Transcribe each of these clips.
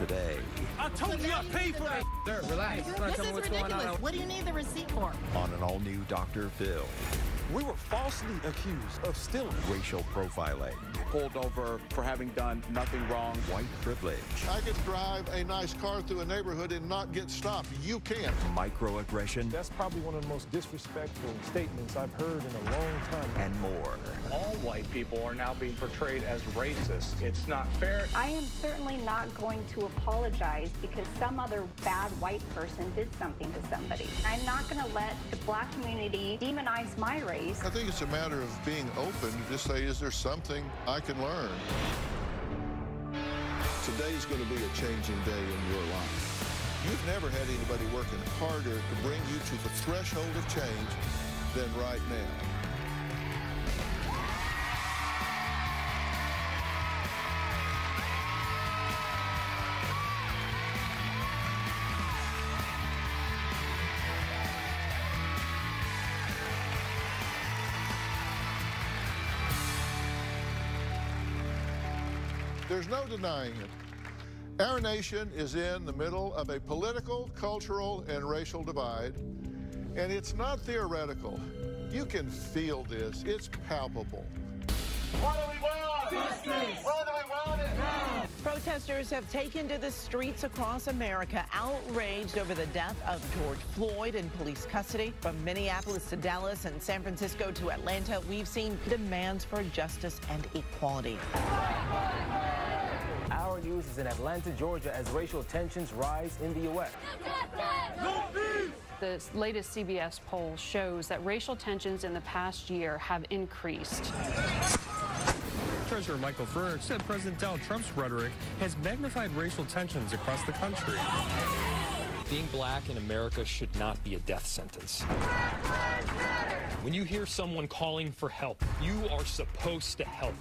today. I told you I paid for that. Sir, relax. This is ridiculous. What do you need the receipt for? On an all-new Dr. Phil. We were falsely accused of stealing. Racial profiling. Pulled over for having done nothing wrong. White privilege. I can drive a nice car through a neighborhood and not get stopped. You can't. Microaggression. That's probably one of the most disrespectful statements I've heard in a long time. And more. All white people are now being portrayed as racist. It's not fair. I am certainly not going to apologize because some other bad white person did something to somebody. I'm not going to let the black community demonize my race. I think it's a matter of being open to just say, is there something I can learn? Today's going to be a changing day in your life. You've never had anybody working harder to bring you to the threshold of change than right now. There's no denying it. Our nation is in the middle of a political, cultural, and racial divide, and it's not theoretical. You can feel this. It's palpable. What do we want? Justice! What do we want it now? Protesters have taken to the streets across America, outraged over the death of George Floyd in police custody. From Minneapolis to Dallas and San Francisco to Atlanta, we've seen demands for justice and equality. Our news is in Atlanta, Georgia, as racial tensions rise in the U.S. The latest CBS poll shows that racial tensions in the past year have increased. Treasurer Michael Ferg said President Donald Trump's rhetoric has magnified racial tensions across the country. Being black in America should not be a death sentence. When you hear someone calling for help, you are supposed to help.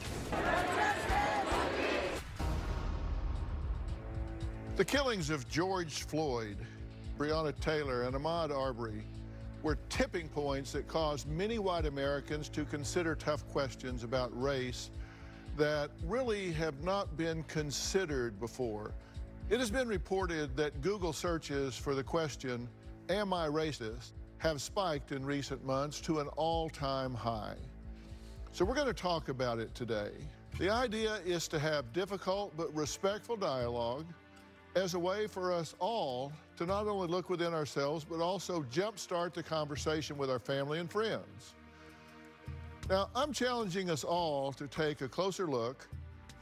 The killings of George Floyd, Breonna Taylor, and Ahmaud Arbery were tipping points that caused many white Americans to consider tough questions about race that really have not been considered before. It has been reported that Google searches for the question, "Am I racist?" have spiked in recent months to an all-time high. So we're going to talk about it today. The idea is to have difficult but respectful dialogue as a way for us all to not only look within ourselves, but also jumpstart the conversation with our family and friends. Now, I'm challenging us all to take a closer look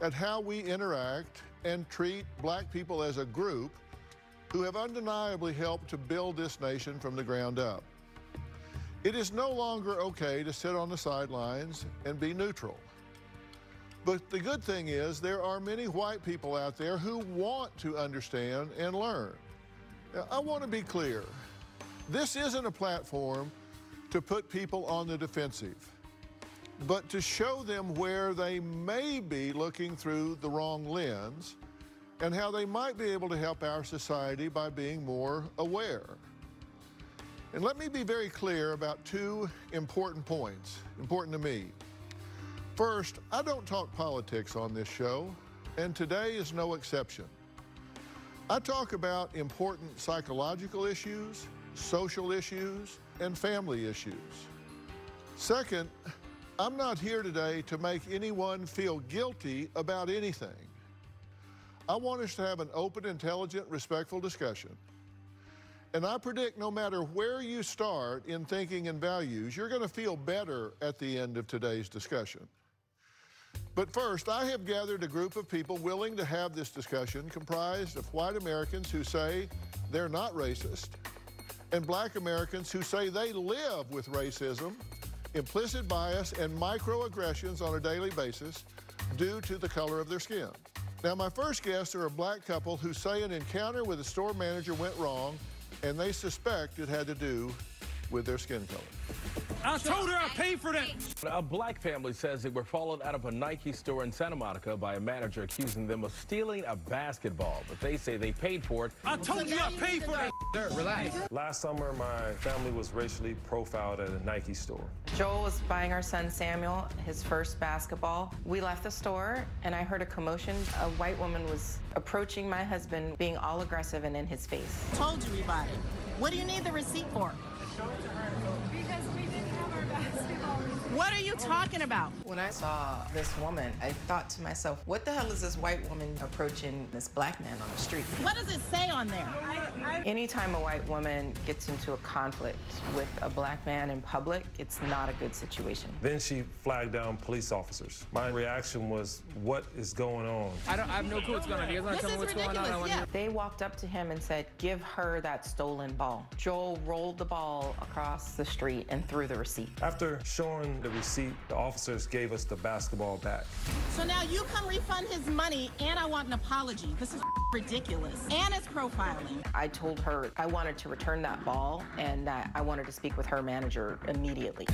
at how we interact and treat black people as a group who have undeniably helped to build this nation from the ground up. It is no longer okay to sit on the sidelines and be neutral. But the good thing is there are many white people out there who want to understand and learn. Now, I want to be clear. This isn't a platform to put people on the defensive, but to show them where they may be looking through the wrong lens and how they might be able to help our society by being more aware. And let me be very clear about two important points, important to me. First, I don't talk politics on this show, and today is no exception. I talk about important psychological issues, social issues, and family issues. Second, I'm not here today to make anyone feel guilty about anything. I want us to have an open, intelligent, respectful discussion. And I predict no matter where you start in thinking and values, you're going to feel better at the end of today's discussion. But first, I have gathered a group of people willing to have this discussion comprised of white Americans who say they're not racist, and black Americans who say they live with racism, implicit bias, and microaggressions on a daily basis due to the color of their skin. Now, my first guests are a black couple who say an encounter with a store manager went wrong, and they suspect it had to do with their skin color. I told her I paid for that. A black family says they were followed out of a Nike store in Santa Monica by a manager accusing them of stealing a basketball, but they say they paid for it. I told you I paid for that. Sir, relax. Last summer, my family was racially profiled at a Nike store. Joel was buying our son Samuel his first basketball. We left the store, and I heard a commotion. A white woman was approaching my husband, being all aggressive and in his face. Told you we bought it. What do you need the receipt for? Because we didn't have our basketball receipt. What are you talking about? When I saw this woman, I thought to myself, what the hell is this white woman approaching this black man on the street? What does it say on there? Anytime a white woman gets into a conflict with a black man in public, it's not a good situation. Then she flagged down police officers. My reaction was, what is going on? I have no clue what's going on. You guys want to tell me what's going on? Yeah. They walked up to him and said, give her that stolen ball. Joel rolled the ball across the street and threw the receipt. After showing the receipt, the officers gave us the basketball back. So now you come refund his money, and I want an apology. This is ridiculous. And it's profiling. I told her I wanted to return that ball and that I wanted to speak with her manager immediately.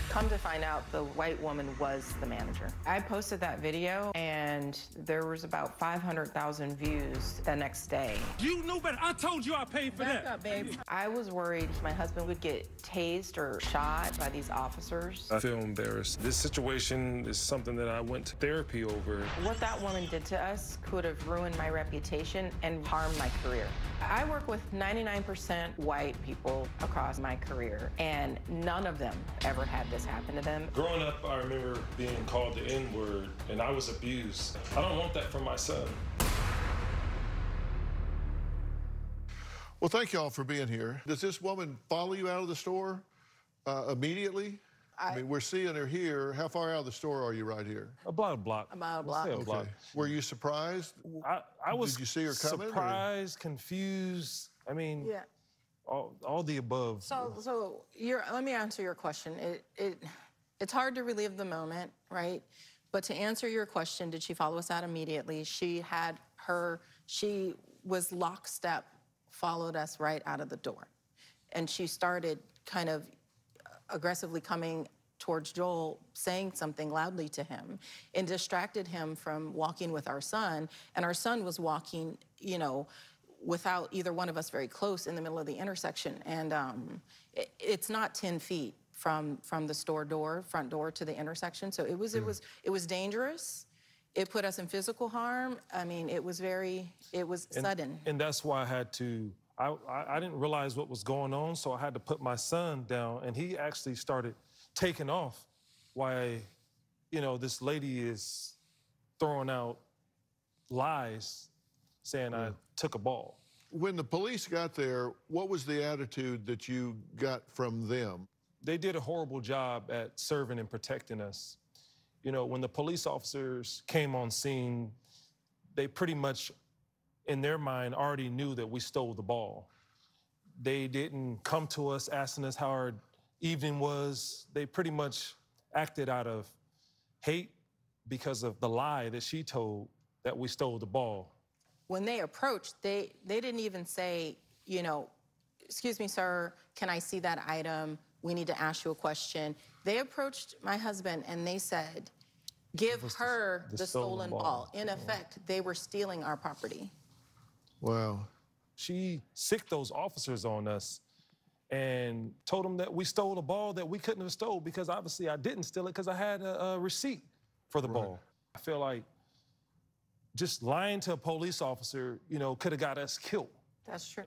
Come to find out, the white woman was the manager. I posted that video, and there was about 500,000 views the next day. You knew better. I told you I paid for that. Back up, babe. I was worried my husband would get tased or shot by these officers. I feel embarrassed. This situation is something that I went to therapy over. What that woman did to us could have ruined my reputation and harmed my career. I work with 99% white people across my career, and none of them ever had this happen to them. Growing up, I remember being called the N-word, and I was abused. I don't want that for my son. Well, thank y'all for being here. Does this woman follow you out of the store immediately? I mean, we're seeing her here. How far out of the store are you right here? About a block. About a block. Let's say a block. Okay. Were you surprised? I was. Did you see her coming? Surprised, confused. I mean, yeah. All the above. So let me answer your question. It's hard to relive the moment, right? But to answer your question, did she follow us out immediately? She was lockstep, followed us right out of the door. And she started kind of aggressively coming towards Joel, saying something loudly to him, and distracted him from walking with our son. And our son was walking, you know, without either one of us very close in the middle of the intersection. And it's not 10 feet from the store door, front door, to the intersection. So it was dangerous. It put us in physical harm. I mean, it was sudden. And that's why I had to, I didn't realize what was going on, so I had to put my son down, and he actually started taking off while, you know, this lady is throwing out lies, saying I took a ball. When the police got there, what was the attitude that you got from them? They did a horrible job at serving and protecting us. You know, when the police officers came on scene, they pretty much, in their mind, already knew that we stole the ball. They didn't come to us asking us how our evening was. They pretty much acted out of hate because of the lie that she told that we stole the ball. When they approached, they didn't even say, you know, excuse me, sir, can I see that item? We need to ask you a question. They approached my husband and they said, give her the stolen ball. In effect, they were stealing our property. Wow. She sicked those officers on us and told them that we stole a ball that we couldn't have stole, because obviously I didn't steal it because I had a receipt for the ball. I feel like just lying to a police officer, you know, could have got us killed. That's true.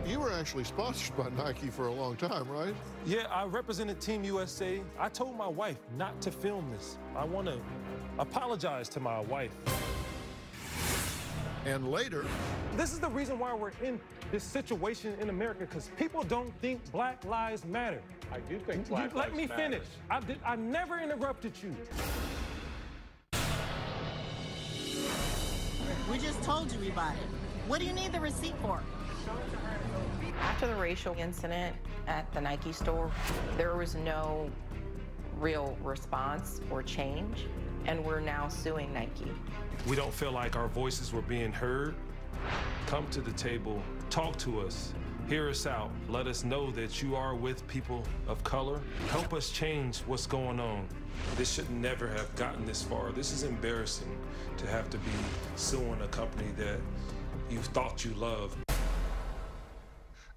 You were actually sponsored by Nike for a long time, right? Yeah, I represented Team USA. I told my wife not to film this. I want to apologize to my wife. And later... This is the reason why we're in this situation in America, because people don't think Black lives matter. I do think Black lives matter. Let me finish. I never interrupted you. We just told you we bought it. What do you need the receipt for? After the racial incident at the Nike store, there was no real response or change, and we're now suing Nike. We don't feel like our voices were being heard. Come to the table, talk to us, Hear us out. Let us know that you are with people of color. Help us change what's going on. This should never have gotten this far. This is embarrassing to have to be suing a company that you thought you loved.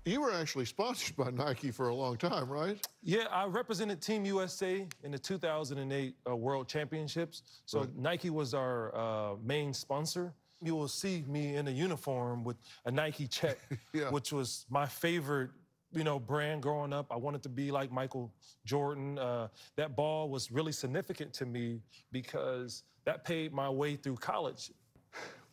You were actually sponsored by Nike for a long time, right? Yeah, I represented Team USA in the 2008 World Championships. So right. Nike was our main sponsor. You will see me in a uniform with a Nike check, yeah. which was my favorite, brand growing up. I wanted to be like Michael Jordan. That ball was really significant to me because that paid my way through college.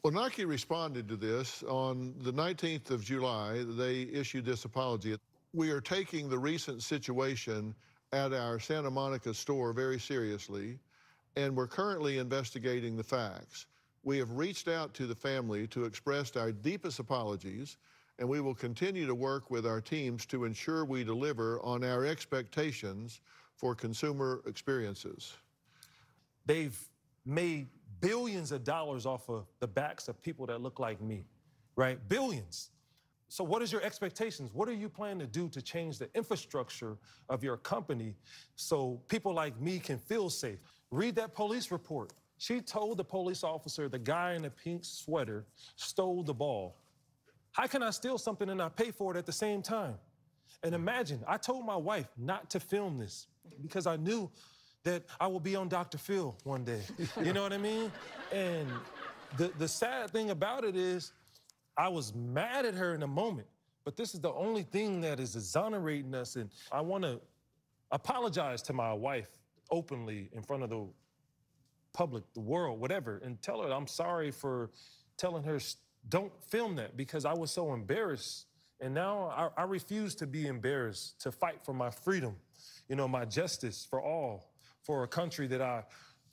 Well, Nike responded to this. On the 19th of July, they issued this apology. We are taking the recent situation at our Santa Monica store very seriously, and we're currently investigating the facts. We have reached out to the family to express our deepest apologies, and we will continue to work with our teams to ensure we deliver on our expectations for consumer experiences. They've made billions of dollars off of the backs of people that look like me, right? Billions. So what is your expectations? What are you planning to do to change the infrastructure of your company so people like me can feel safe? Read that police report. She told the police officer the guy in the pink sweater stole the ball. How can I steal something and I pay for it at the same time? And imagine, I told my wife not to film this because I knew that I will be on Dr. Phil one day. You know what I mean? And the sad thing about it is I was mad at her in a moment, but this is the only thing that is exonerating us. And I want to apologize to my wife openly in front of the public, the world, whatever, and tell her I'm sorry for telling her don't film that because I was so embarrassed. And now I refuse to be embarrassed, to fight for my freedom, my justice for all. For a country that I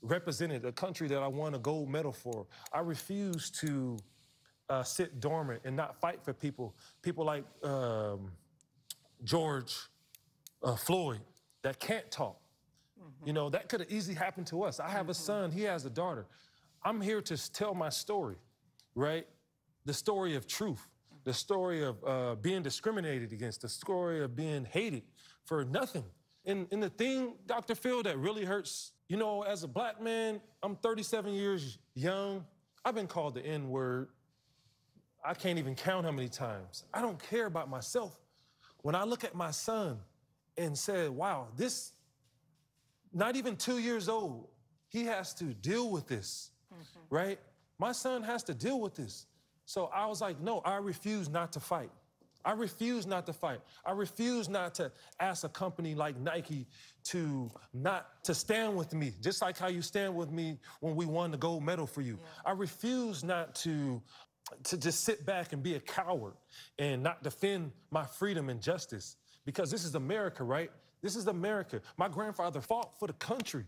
represented, a country that I won a gold medal for. I refuse to sit dormant and not fight for people like George Floyd that can't talk. Mm-hmm. That could have easily happened to us. I have a son, he has a daughter. I'm here to tell my story, right? The story of truth, the story of being discriminated against, the story of being hated for nothing. And the thing, Dr. Phil, that really hurts, as a black man, I'm 37 years young. I've been called the N-word. I can't even count how many times. I don't care about myself. When I look at my son and say, wow, this, not even 2 years old, he has to deal with this, right? My son has to deal with this. So I was like, no, I refuse not to fight. I refuse not to fight. I refuse not to ask a company like Nike to stand with me, just like how you stand with me when we won the gold medal for you. Yeah. I refuse not to just sit back and be a coward and not defend my freedom and justice because this is America, right? This is America. My grandfather fought for the country,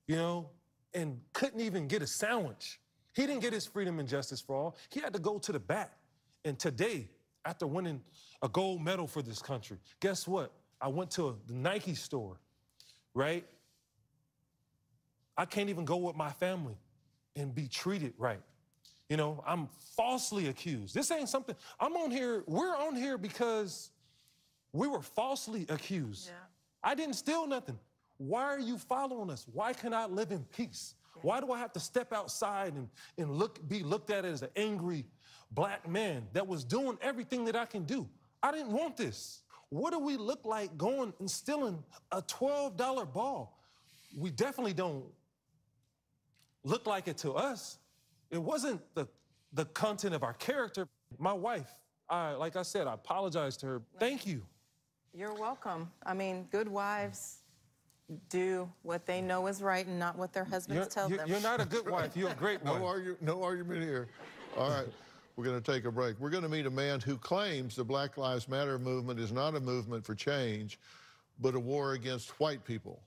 and couldn't even get a sandwich. He didn't get his freedom and justice for all. He had to go to the bat. And today, after winning a gold medal for this country, guess what? I went to the Nike store, right? I can't even go with my family and be treated right. I'm falsely accused. This ain't something, we're on here because we were falsely accused. Yeah. I didn't steal nothing. Why are you following us? Why can't I live in peace? Yeah. Why do I have to step outside and be looked at as an angry black man that was doing everything that I can do? I didn't want this. What do we look like going and stealing a $12 ball? We definitely don't look like it to us. It wasn't the content of our character. My wife, like I said, I apologize to her. Thank you. You're welcome. I mean, good wives do what they know is right and not what their husbands tell them. You're not a good wife. You're a great wife. No argument here. All right. We're going to take a break. We're going to meet a man who claims the Black Lives Matter movement is not a movement for change, but a war against white people.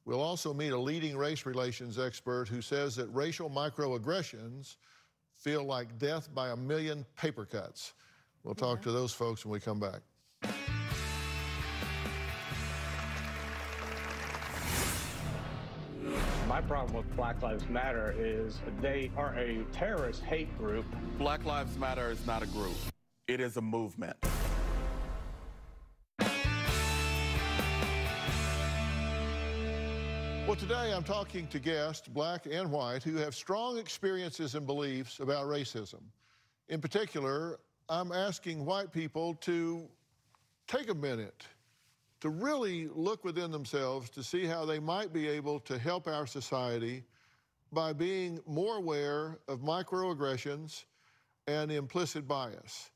We'll also meet a leading race relations expert who says that racial microaggressions feel like death by a million paper cuts. We'll talk to those folks when we come back. My problem with Black Lives Matter is they are a terrorist hate group. Black Lives Matter is not a group. It is a movement. Well, today I'm talking to guests, black and white, who have strong experiences and beliefs about racism. In particular, I'm asking white people to take a minute to really look within themselves to see how they might be able to help our society by being more aware of microaggressions and implicit bias.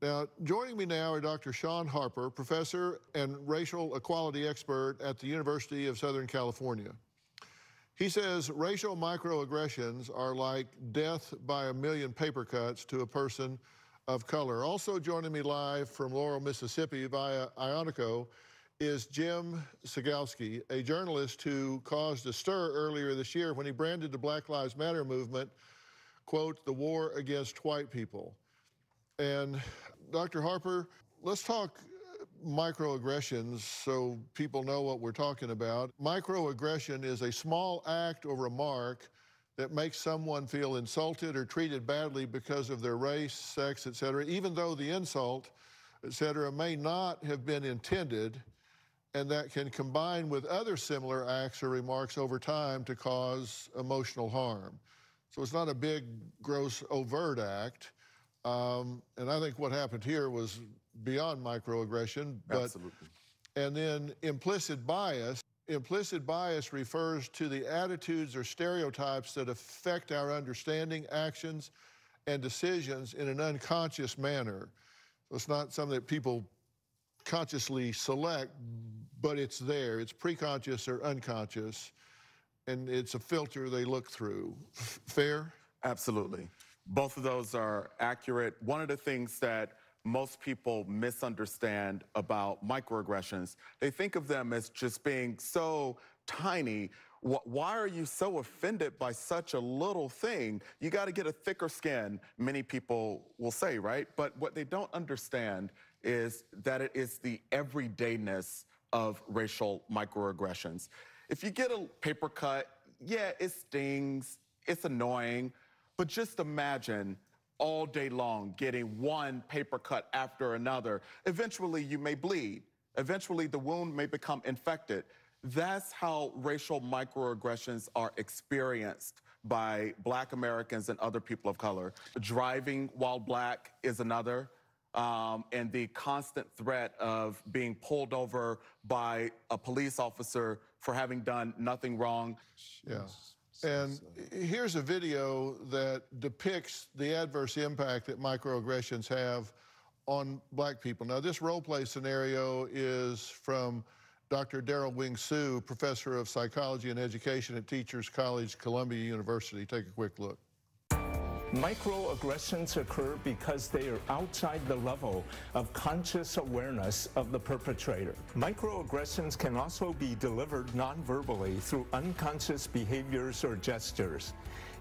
Now, joining me now are Dr. Shaun Harper, professor and racial equality expert at the University of Southern California. He says racial microaggressions are like death by a million paper cuts to a person of color. Also joining me live from Laurel, Mississippi via Ionico is Jim Segalski, a journalist who caused a stir earlier this year when he branded the Black Lives Matter movement, quote, the war against white people. And Dr. Harper, let's talk microaggressions so people know what we're talking about. Microaggression is a small act or remark that makes someone feel insulted or treated badly because of their race, sex, etc., even though the insult, etc., may not have been intended, and that can combine with other similar acts or remarks over time to cause emotional harm. So it's not a big, gross, overt act. And I think what happened here was beyond microaggression. But, absolutely. And then implicit bias. Implicit bias refers to the attitudes or stereotypes that affect our understanding, actions, and decisions in an unconscious manner. So it's not something that people consciously select, but it's there. It's preconscious or unconscious, and it's a filter they look through. Fair? Absolutely. Both of those are accurate. One of the things that most people misunderstand about microaggressions, they think of them as just being so tiny. Why are you so offended by such a little thing? You got to get a thicker skin, many people will say, right? But what they don't understand is that it is the everydayness of racial microaggressions. If you get a paper cut, yeah, it stings, it's annoying, but just imagine all day long getting one paper cut after another. Eventually you may bleed. Eventually the wound may become infected. That's how racial microaggressions are experienced by Black Americans and other people of color. Driving while black is another. And the constant threat of being pulled over by a police officer for having done nothing wrong. Yeah. And here's a video that depicts the adverse impact that microaggressions have on black people. Now, this role play scenario is from Dr. Daryl Wing Sue, professor of psychology and education at Teachers College, Columbia University. Take a quick look. Microaggressions occur because they are outside the level of conscious awareness of the perpetrator. Microaggressions can also be delivered non-verbally through unconscious behaviors or gestures.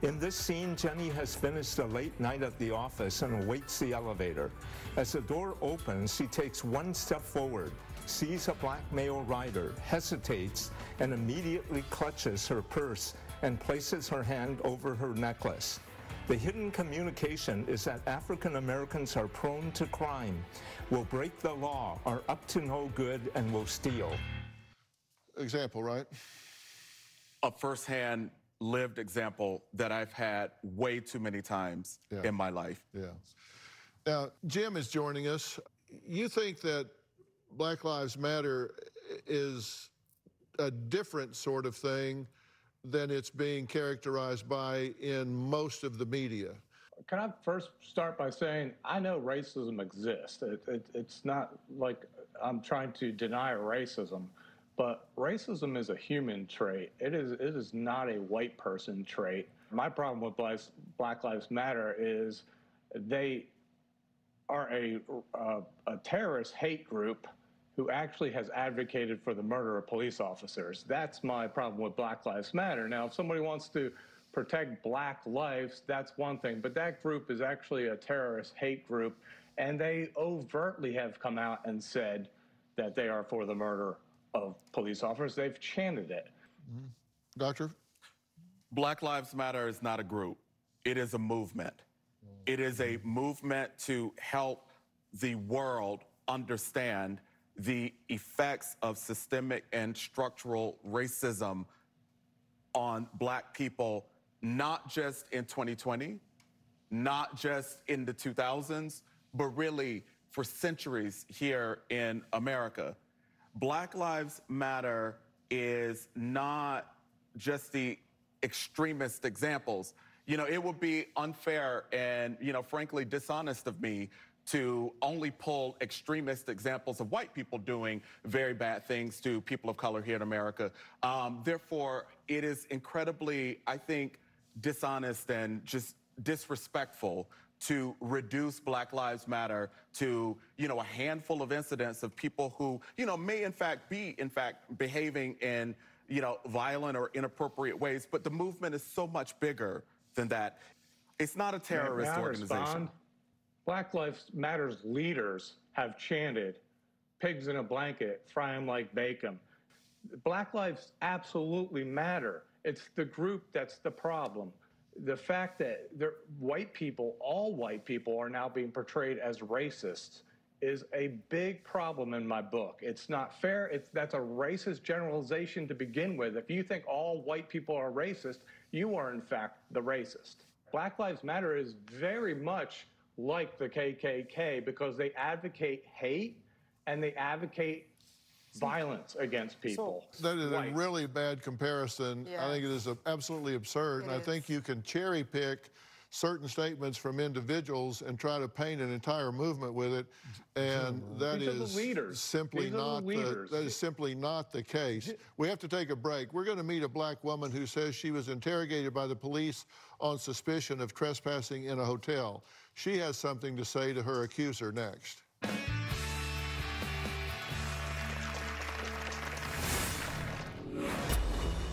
In this scene, Jenny has finished a late night at the office and awaits the elevator. As the door opens, she takes one step forward, sees a black male rider, hesitates, and immediately clutches her purse and places her hand over her necklace. The hidden communication is that African Americans are prone to crime, will break the law, are up to no good, and will steal. Example, right? A firsthand lived example that I've had way too many times in my life. Yeah. Now, Jim is joining us. You think that Black Lives Matter is a different sort of thing than it's being characterized by in most of the media? Can I first start by saying I know racism exists. It's not like I'm trying to deny racism, but racism is a human trait. It is not a white person trait. My problem with Black Lives Matter is they are a terrorist hate group who actually has advocated for the murder of police officers. That's my problem with Black Lives Matter. Now, if somebody wants to protect black lives, that's one thing, but that group is actually a terrorist hate group, and they overtly have come out and said that they are for the murder of police officers. They've chanted it. Mm-hmm. Doctor? Black Lives Matter is not a group. It is a movement. It is a movement to help the world understand the effects of systemic and structural racism on black people, not just in 2020, not just in the 2000s, but really for centuries here in America. Black Lives Matter is not just the extremist examples. You know, it would be unfair and, you know, frankly dishonest of me to only pull extremist examples of white people doing very bad things to people of color here in America. Therefore, it is incredibly, I think, dishonest and just disrespectful to reduce Black Lives Matter to, you know, a handful of incidents of people who, you know, may in fact be, behaving in, you know, violent or inappropriate ways. But the movement is so much bigger than that. It's not a terrorist organization. Black Lives Matter's leaders have chanted, pigs in a blanket, fry them like bacon. Black lives absolutely matter. It's the group that's the problem. The fact that white people, all white people, are now being portrayed as racists is a big problem in my book. It's not fair. That's a racist generalization to begin with. If you think all white people are racist, you are in fact the racist. Black Lives Matter is very much like the KKK because they advocate hate and they advocate violence against people. That is a really bad comparison. Yeah. I think it is absolutely absurd, and I think you can cherry pick certain statements from individuals and try to paint an entire movement with it, and that is simply not the case. We have to take a break. We're going to meet a black woman who says she was interrogated by the police on suspicion of trespassing in a hotel. She has something to say to her accuser next.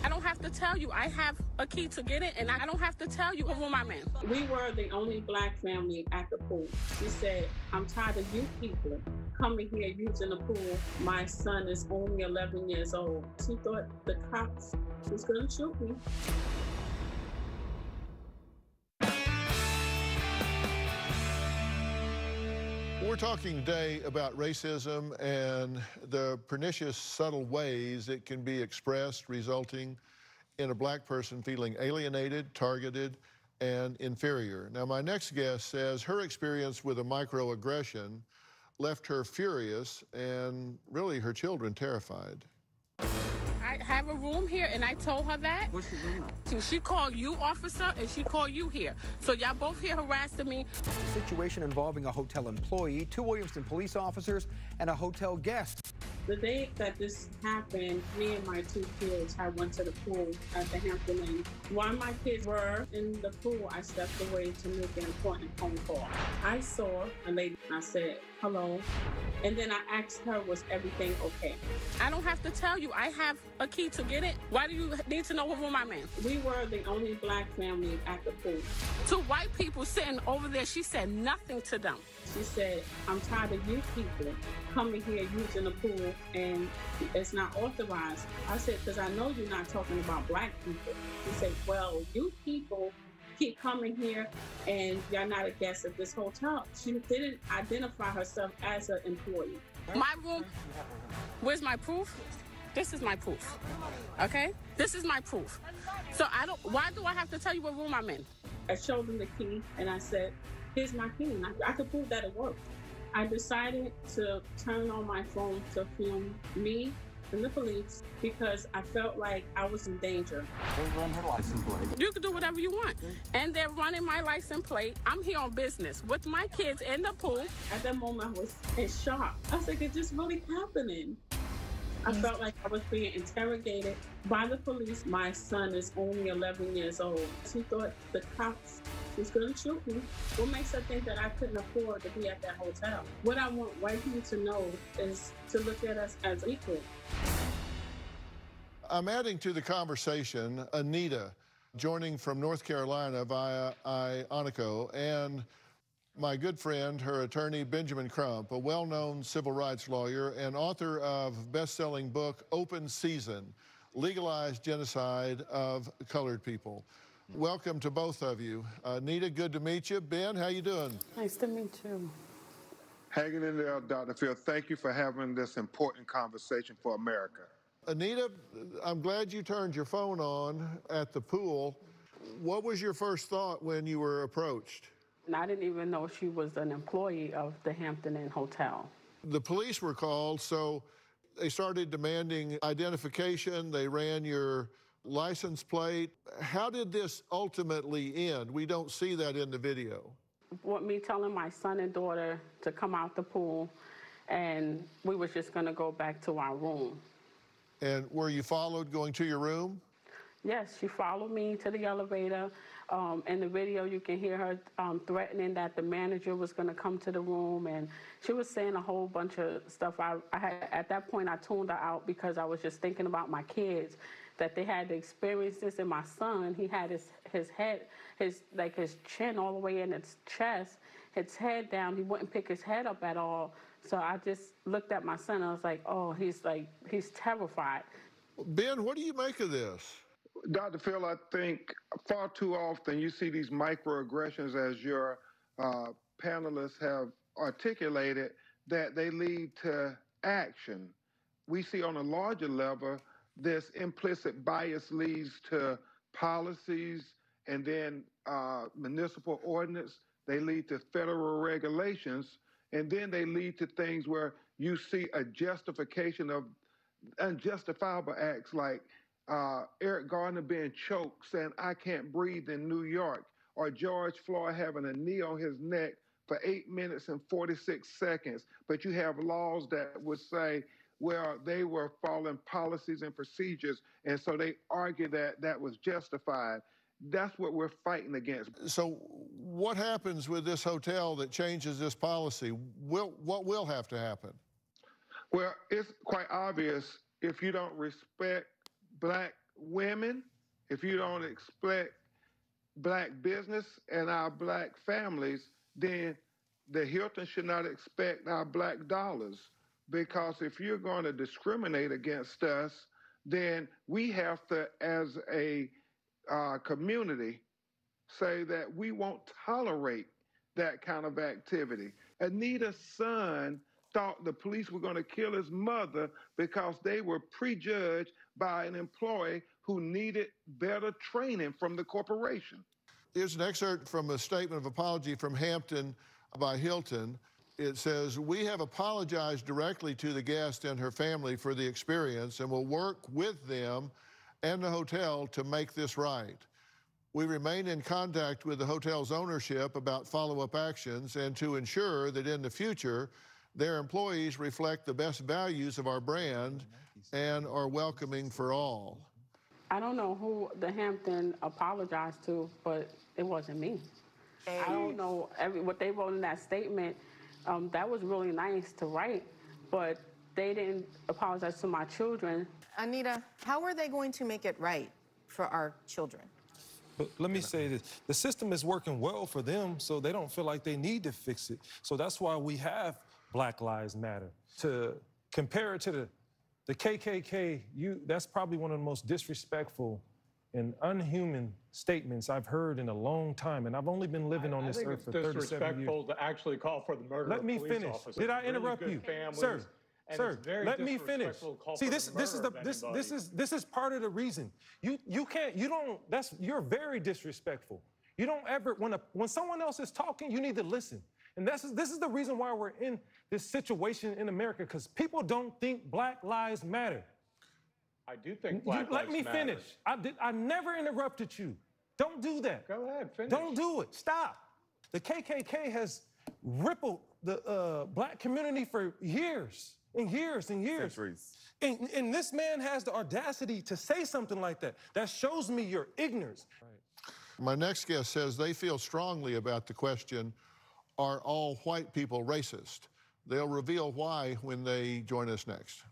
I don't have to tell you. I have a key to get it, and I don't have to tell you who my man. We were the only black family at the pool. She said, I'm tired of you people coming here using the pool. My son is only 11 years old. She thought the cops was going to shoot me. We're talking today about racism and the pernicious, subtle ways it can be expressed, resulting in a black person feeling alienated, targeted, and inferior. Now, my next guest says her experience with a microaggression left her furious and really her children terrified. I have a room here, and I told her that. What's the room? She called you, officer, and she called you here. So y'all both here harassing me. A situation involving a hotel employee, 2 Williamston police officers, and a hotel guest. The day that this happened, me and my 2 kids, I went to the pool at the Hampton Inn. While my kids were in the pool, I stepped away to make an important phone call. I saw a lady, and I said, hello. And then I asked her, was everything okay? I don't have to tell you. I have a key to get it. Why do you need to know what room I'm in? We were the only black family at the pool. 2 white people sitting over there, she said nothing to them. She said, I'm tired of you people coming here using the pool and it's not authorized. I said, because I know you're not talking about black people. She said, well, you people keep coming here and you're not a guest at this hotel. She didn't identify herself as an employee. My room, where's my proof? This is my proof, okay? This is my proof. So why do I have to tell you what room I'm in? I showed them the key and I said, here's my key. And I could prove that it worked. I decided to turn on my phone to film me and the police because I felt like I was in danger. They run her license plate. You can do whatever you want. And they're running my license plate. I'm here on business with my kids in the pool. At that moment, I was in shock. I was like, it's just really happening. I felt like I was being interrogated by the police. My son is only 11 years old. She thought the cops was going to shoot me. What makes her think that I couldn't afford to be at that hotel? What I want white people to know is to look at us as equal. I'm adding to the conversation Anita, joining from North Carolina via Ionico, and my good friend, her attorney, Benjamin Crump, a well-known civil rights lawyer and author of best-selling book, Open Season, Legalized Genocide of Colored People. Welcome to both of you. Anita, good to meet you. Ben, how you doing? Nice to meet you. Hanging in there, Dr. Phil. Thank you for having this important conversation for America. Anita, I'm glad you turned your phone on at the pool. What was your first thought when you were approached? And I didn't even know she was an employee of the Hampton Inn Hotel. The police were called, so they started demanding identification. They ran your license plate. How did this ultimately end? We don't see that in the video. With me telling my son and daughter to come out the pool, and we was just gonna go back to our room. And were you followed going to your room? Yes, she followed me to the elevator. In the video, you can hear her threatening that the manager was going to come to the room, and she was saying a whole bunch of stuff. At that point, I tuned her out because I was just thinking about my kids, that they had to experience this. And my son, he had his head, his chin all the way in his chest, his head down. He wouldn't pick his head up at all. So I just looked at my son, and I was like, oh, he's terrified. Ben, what do you make of this? Dr. Phil, I think far too often you see these microaggressions, as your panelists have articulated, that they lead to action. We see on a larger level, this implicit bias leads to policies and then municipal ordinance. They lead to federal regulations, and then they lead to things where you see a justification of unjustifiable acts like Eric Garner being choked, saying, "I can't breathe" in New York, or George Floyd having a knee on his neck for 8 minutes and 46 seconds. But you have laws that would say, well, they were following policies and procedures, and so they argue that that was justified. That's what we're fighting against. So what happens with this hotel that changes this policy? What will have to happen? Well, it's quite obvious. If you don't respect Black women, if you don't expect Black business and our Black families, then the Hilton should not expect our Black dollars. Because if you're going to discriminate against us, then we have to, as a community, say that we won't tolerate that kind of activity. Anita's son thought the police were going to kill his mother because they were prejudged by an employee who needed better training from the corporation. Here's an excerpt from a statement of apology from Hampton by Hilton. It says, "We have apologized directly to the guest and her family for the experience and will work with them and the hotel to make this right. We remain in contact with the hotel's ownership about follow-up actions and to ensure that in the future, their employees reflect the best values of our brand and are welcoming for all." I don't know who the Hampton apologized to, but it wasn't me. I don't know what they wrote in that statement. That was really nice to write, but they didn't apologize to my children. Anita, how are they going to make it right for our children? But let me say this. The system is working well for them, so they don't feel like they need to fix it. So that's why we have Black Lives Matter. To compare it to the KKK, that's probably one of the most disrespectful and unhuman statements I've heard in a long time, and I've only been living on this earth for 37 years. It's disrespectful to actually call for the murder of police finish. officers. Did I interrupt you, sir? Sir, let me finish. See, this is part of the reason. You're very disrespectful. You don't ever, when someone else is talking, you need to listen. And this is the reason why we're in this situation in America, because people don't think Black lives matter. I do think Black lives matter. Let me finish. I never interrupted you. Don't do that. Go ahead, finish. Don't do it. Stop. The KKK has rippled the Black community for years and years and years. Centuries. And this man has the audacity to say something like that. That shows me your ignorance. My next guest says they feel strongly about the question, are all white people racist? They'll reveal why when they join us next.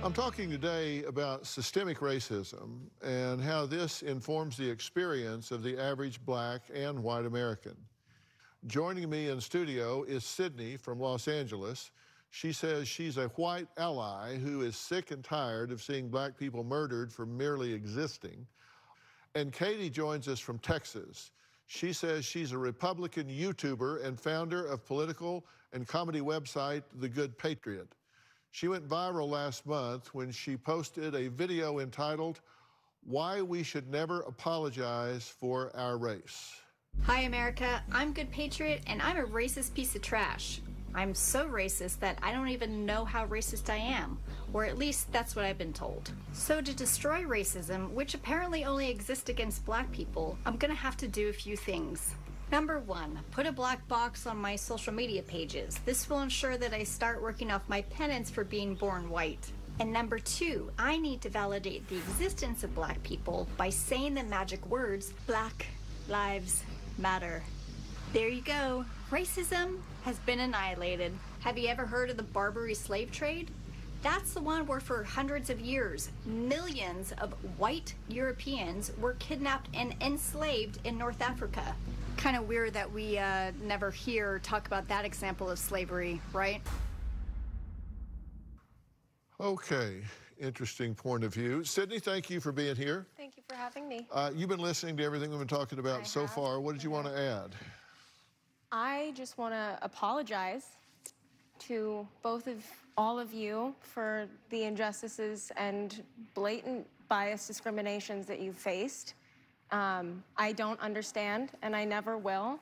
I'm talking today about systemic racism and how this informs the experience of the average Black and white American. Joining me in studio is Sydney from Los Angeles. She says she's a white ally who is sick and tired of seeing Black people murdered for merely existing. And Katie joins us from Texas. She says she's a Republican YouTuber and founder of political and comedy website The Good Patriot. She went viral last month when she posted a video entitled, "Why We Should Never Apologize for Our Race." Hi, America. I'm Good Patriot, and I'm a racist piece of trash. I'm so racist that I don't even know how racist I am, or at least that's what I've been told. So to destroy racism, which apparently only exists against black people, I'm gonna have to do a few things. Number 1, put a black box on my social media pages. This will ensure that I start working off my penance for being born white. And number 2, I need to validate the existence of black people by saying the magic words, Black Lives Matter. There you go. Racism has been annihilated. Have you ever heard of the Barbary slave trade? That's the one where for hundreds of years, millions of white Europeans were kidnapped and enslaved in North Africa. Kind of weird that we never hear talk about that example of slavery, right? Okay, interesting point of view. Sydney, thank you for being here. Thank you for having me. You've been listening to everything we've been talking about so far. What did you want to add? I just want to apologize to all of you for the injustices and blatant bias discriminations that you've faced. I don't understand, and I never will,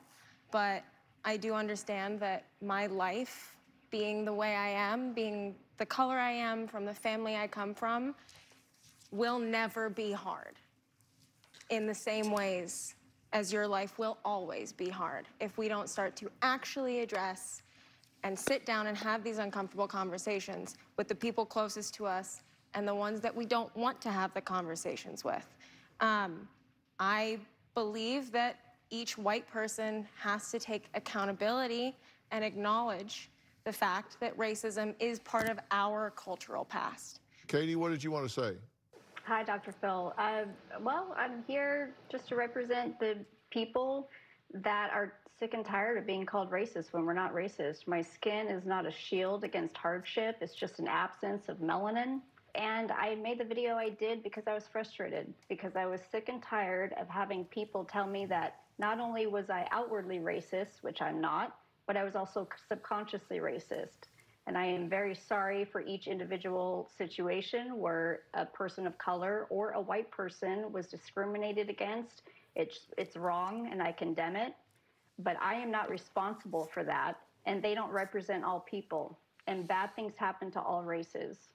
but I do understand that my life, being the way I am, being the color I am, from the family I come from, will never be hard in the same ways as your life will always be hard if we don't start to actually address and sit down and have these uncomfortable conversations with the people closest to us and the ones that we don't want to have the conversations with. I believe that each white person has to take accountability and acknowledge the fact that racism is part of our cultural past. Katie, what did you want to say? Hi, Dr. Phil. Well, I'm here just to represent the people that are sick and tired of being called racist when we're not racist. My skin is not a shield against hardship. It's just an absence of melanin. And I made the video I did because I was frustrated, because I was sick and tired of having people tell me that not only was I outwardly racist, which I'm not, but I was also subconsciously racist. And I am very sorry for each individual situation where a person of color or a white person was discriminated against. It's wrong, and I condemn it. But I am not responsible for that, and they don't represent all people. And bad things happen to all races.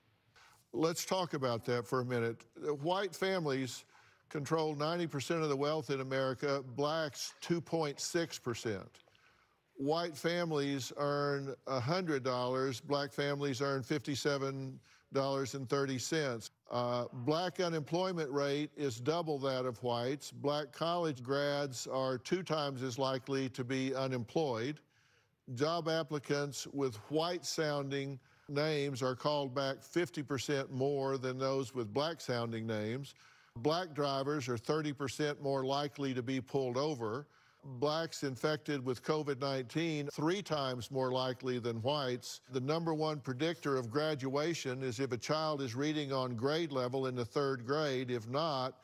Let's talk about that for a minute. White families control 90% of the wealth in America, blacks 2.6%. White families earn $100, black families earn $57.30. Black unemployment rate is double that of whites. Black college grads are 2 times as likely to be unemployed. Job applicants with white-sounding names are called back 50% more than those with black-sounding names. Black drivers are 30% more likely to be pulled over. Blacks infected with COVID-19, 3 times more likely than whites. The #1 predictor of graduation is if a child is reading on grade level in the 3rd grade. If not,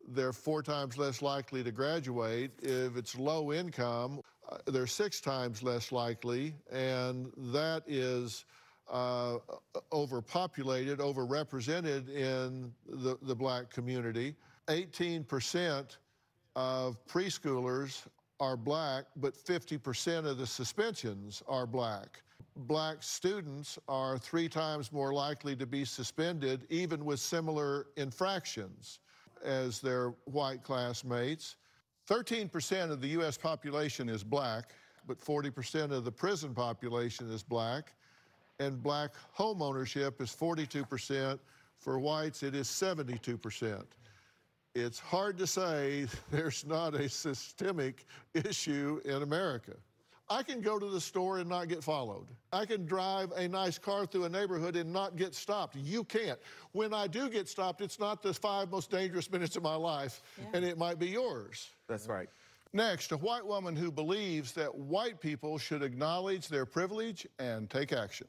they're 4 times less likely to graduate. If it's low income, they're 6 times less likely, and that is overpopulated, overrepresented in the black community. 18% of preschoolers are black, but 50% of the suspensions are black. Black students are 3 times more likely to be suspended, even with similar infractions, as their white classmates. 13% of the U.S. population is black, but 40% of the prison population is black. And black home ownership is 42%. For whites, it is 72%. It's hard to say there's not a systemic issue in America. I can go to the store and not get followed. I can drive a nice car through a neighborhood and not get stopped. You can't. When I do get stopped, it's not the 5 most dangerous minutes of my life, and it might be yours. That's right. Next, a white woman who believes that white people should acknowledge their privilege and take action.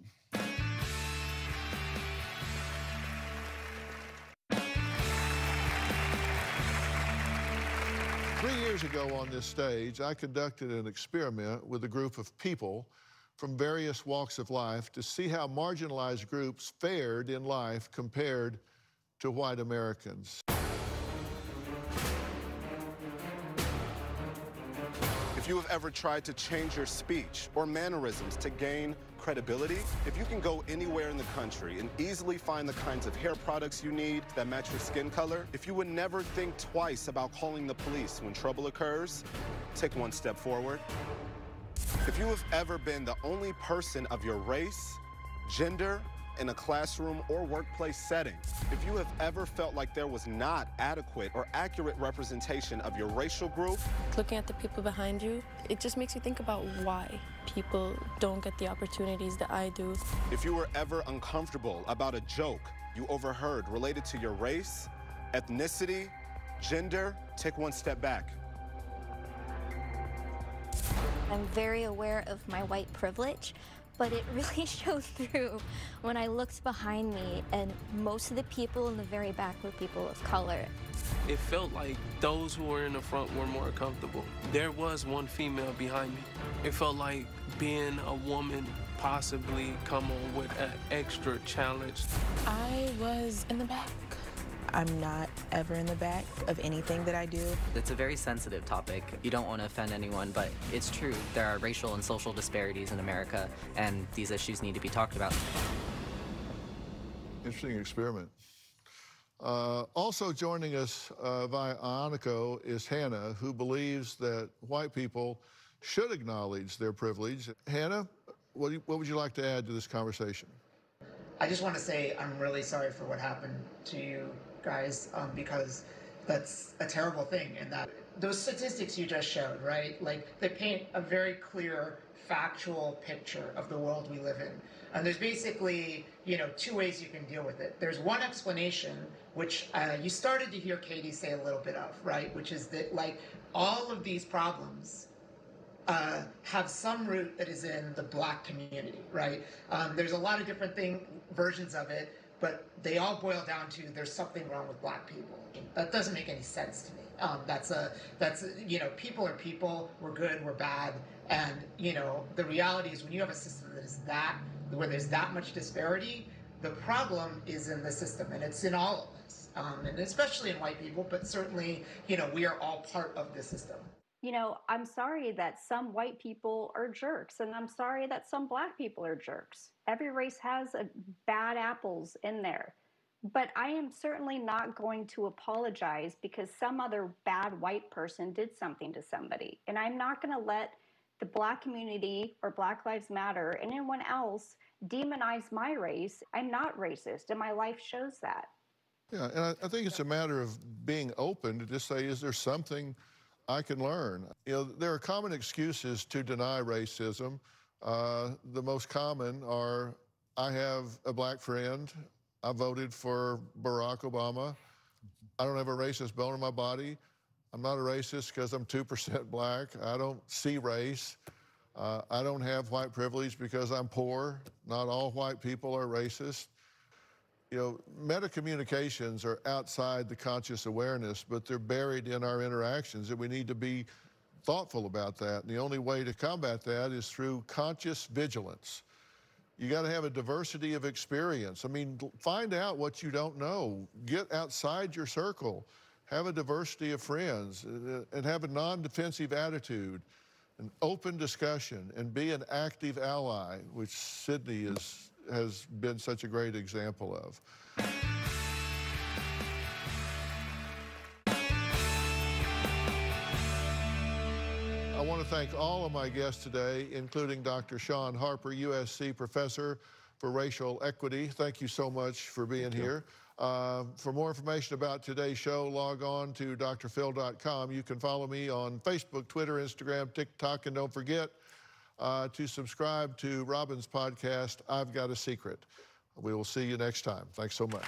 3 years ago on this stage, I conducted an experiment with a group of people from various walks of life to see how marginalized groups fared in life compared to white Americans. If you have ever tried to change your speech or mannerisms to gain credibility, if you can go anywhere in the country and easily find the kinds of hair products you need that match your skin color, if you would never think twice about calling the police when trouble occurs, take one step forward. If you have ever been the only person of your race, gender, in a classroom or workplace setting, if you have ever felt like there was not adequate or accurate representation of your racial group, looking at the people behind you, it just makes you think about why people don't get the opportunities that I do. if you were ever uncomfortable about a joke you overheard related to your race, ethnicity, gender, take one step back. I'm very aware of my white privilege, but it really showed through when I looked behind me, and most of the people in the very back were people of color. It felt like those who were in the front were more comfortable. There was one female behind me. It felt like being a woman possibly come on with an extra challenge. I was in the back. I'm not ever in the back of anything that I do. It's a very sensitive topic. You don't want to offend anyone, but it's true. There are racial and social disparities in America, and these issues need to be talked about. Interesting experiment. Also joining us via Ionico is Hannah, who believes that white people should acknowledge their privilege. Hannah, what would you like to add to this conversation? I just want to say I'm really sorry for what happened to you guys, because that's a terrible thing. And that those statistics you just showed, right? Like, they paint a very clear, factual picture of the world we live in. And there's basically, two ways you can deal with it. There's one explanation, which you started to hear Katie say a little bit of, right? Which is that, like, all of these problems have some root that is in the Black community, right? There's a lot of different versions of it, but they all boil down to there's something wrong with Black people. That doesn't make any sense to me. People are people. We're good. We're bad. And the reality is, when you have a system that is where there's that much disparity, the problem is in the system, and it's in all of us, and especially in white people. But certainly, we are all part of the system. I'm sorry that some white people are jerks, and I'm sorry that some Black people are jerks. Every race has bad apples in there. But I am certainly not going to apologize because some other bad white person did something to somebody. And I'm not going to let the Black community or Black Lives Matter and anyone else demonize my race. I'm not racist, and my life shows that. Yeah, and I think it's a matter of being open to just say, is there something I can learn? There are common excuses to deny racism. The most common are, I have a Black friend, I voted for Barack Obama, I don't have a racist bone in my body, I'm not a racist because I'm 2% Black, I don't see race, I don't have white privilege because I'm poor, not all white people are racist. Meta-communications are outside the conscious awareness, but they're buried in our interactions, and we need to be thoughtful about that. And the only way to combat that is through conscious vigilance. You got to have a diversity of experience. I mean, find out what you don't know. Get outside your circle. Have a diversity of friends, and have a non-defensive attitude, an open discussion, and be an active ally, which Sydney has been such a great example of. I want to thank all of my guests today, including Dr. Sean Harper, USC professor for racial equity. Thank you so much for being here. For more information about today's show, log on to drphil.com. You can follow me on Facebook, Twitter, Instagram, TikTok, and don't forget to subscribe to Robin's podcast, I've Got a Secret. We will see you next time. Thanks so much.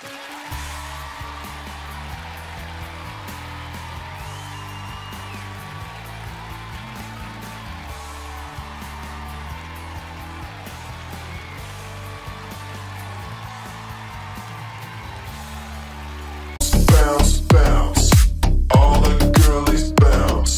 Bounce, bounce, all the girlies bounce.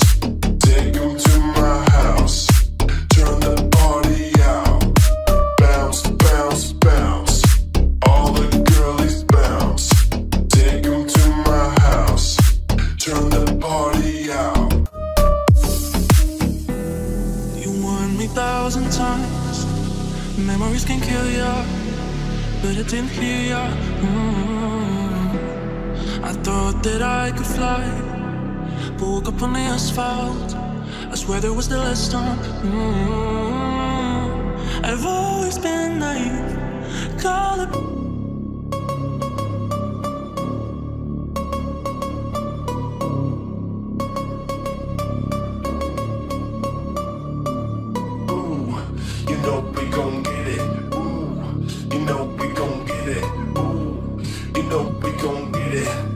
didn't hear ya. I thought that I could fly, but woke up on the asphalt. I swear there was the last time. I've always been naive. Call it. You know we gon' get it. Ooh, you know we gon' get it. Ooh, you know we gon' get it.